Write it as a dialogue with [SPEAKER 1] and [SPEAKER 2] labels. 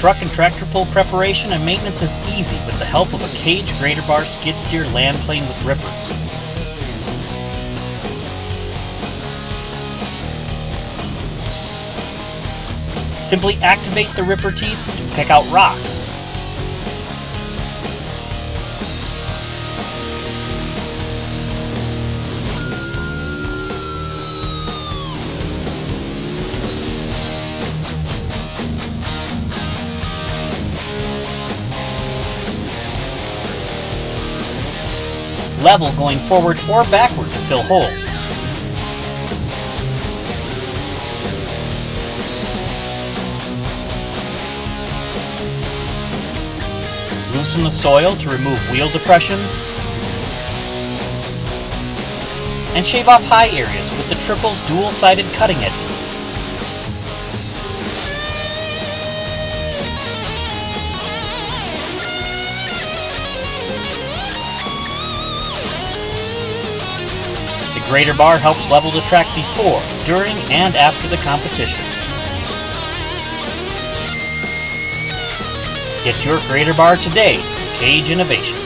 [SPEAKER 1] Truck and tractor pull preparation and maintenance is easy with the help of a KAGE GreatER Bar skid steer land plane with rippers. Simply activate the ripper teeth to pick out rocks. Level going forward or backward to fill holes. Loosen the soil to remove wheel depressions. And shave off high areas with the triple dual-sided cutting edges. The GreatER Bar helps level the track before, during, and after the competition. Get your GreatER Bar today from KAGE Innovation.